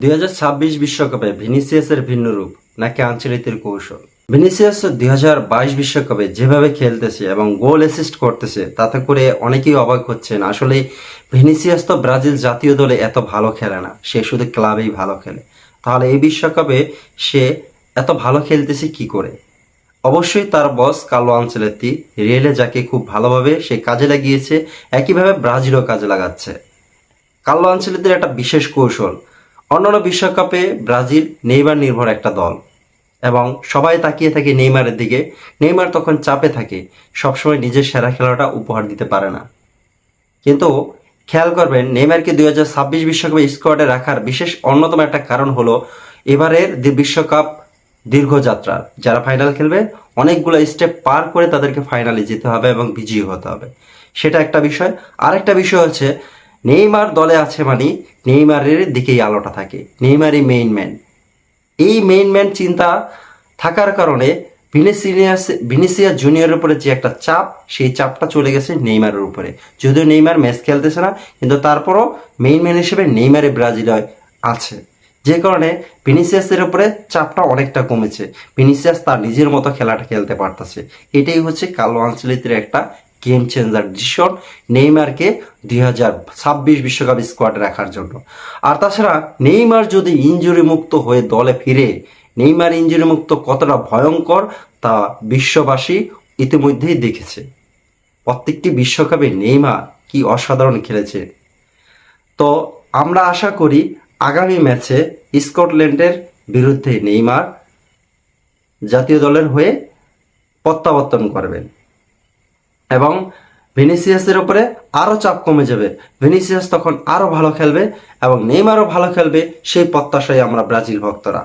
2026 বিশ্বকাপে ভিনিসিয়াসের ভিন্ন রূপ নাকি আনচেলত্তির কৌশল। ভিনিসিয়াস 2022 বিশ্বকাপে যেভাবে খেলতেছে এবং গোল অ্যাসিস্ট করতেছে তাতে করে অনেকেই অবাক হচ্ছেন। আসলে ভিনিসিয়াস তো ব্রাজিল জাতীয় দলে এত ভালো খেলে না, সে শুধু ক্লাবেই ভালো খেলে। তাহলে এই বিশ্বকাপে সে এত ভালো খেলতেছে কি করে? অবশ্যই তার বস কার্লো আনচেলত্তি রিয়েলে যাকে খুব ভালোভাবে সে কাজে লাগিয়েছে, একইভাবে ব্রাজিলও কাজে লাগাচ্ছে। কার্লো আনচেলত্তির একটা বিশেষ কৌশল, অন্যান্য বিশ্বকাপে ব্রাজিল নেইমার নির্ভর একটা দল এবং সবাই তাকিয়ে থাকে নেইমারের দিকে। নেইমার তখন চাপে থাকে, সবসময় নিজের সেরা খেলাটা উপহার দিতে পারে না। কিন্তু খেয়াল করবেন, নেইমারকে 2026 বিশ্বকাপে স্কোয়াডে রাখার বিশেষ অন্যতম একটা কারণ হলো এবারের বিশ্বকাপ দীর্ঘযাত্রার, যারা ফাইনাল খেলবে অনেকগুলো স্টেপ পার করে তাদেরকে ফাইনালে যেতে হবে এবং বিজয়ী হতে হবে, সেটা একটা বিষয়। আরেকটা বিষয় হচ্ছে নেইমার দলে আছে মানে নেইমারের দিকেই আলোটা থাকে, নেইমারই মেইন ম্যান। এই মেইন ম্যান চিন্তা থাকার কারণে ভিনিসিয়াস জুনিয়রের উপরে যে একটা চাপ, সেই চাপটা চলে গেছে নেইমারের উপরে। যদিও নেইমার ম্যাচ খেলতেছে না, কিন্তু তারপরও মেইন ম্যান হিসেবে নেইমারে ব্রাজিল আছে, যে কারণে ভিনিসিয়াসের উপরে চাপটা অনেকটা কমেছে। ভিনিসিয়াস তার নিজের মতো খেলাটা খেলতে পারতেছে। এটাই হচ্ছে কার্লো আনচেলত্তির একটা গেম চেঞ্জার ডিসিশন নেইমারকে 2026 বিশ্বকাপ স্কোয়াডে রাখার জন্য। আর তাছাড়া নেইমার যদি ইনজুরি মুক্ত হয়ে দলে ফিরে, নেইমার ইনজুরি মুক্ত কতটা ভয়ঙ্কর তা বিশ্ববাসী ইতিমধ্যেই দেখেছে। প্রত্যেকটি বিশ্বকাপে নেইমার কি অসাধারণ খেলেছে। তো আমরা আশা করি আগামী ম্যাচে স্কটল্যান্ডের বিরুদ্ধে নেইমার জাতীয় দলের হয়ে প্রত্যাবর্তন করবেন এবং ভিনিসিয়াসের উপরে আরও চাপ কমে যাবে। ভিনিসিয়াস তখন আরও ভালো খেলবে এবং নেইমারও ভালো খেলবে, সেই প্রত্যাশায় আমরা ব্রাজিল ভক্তরা।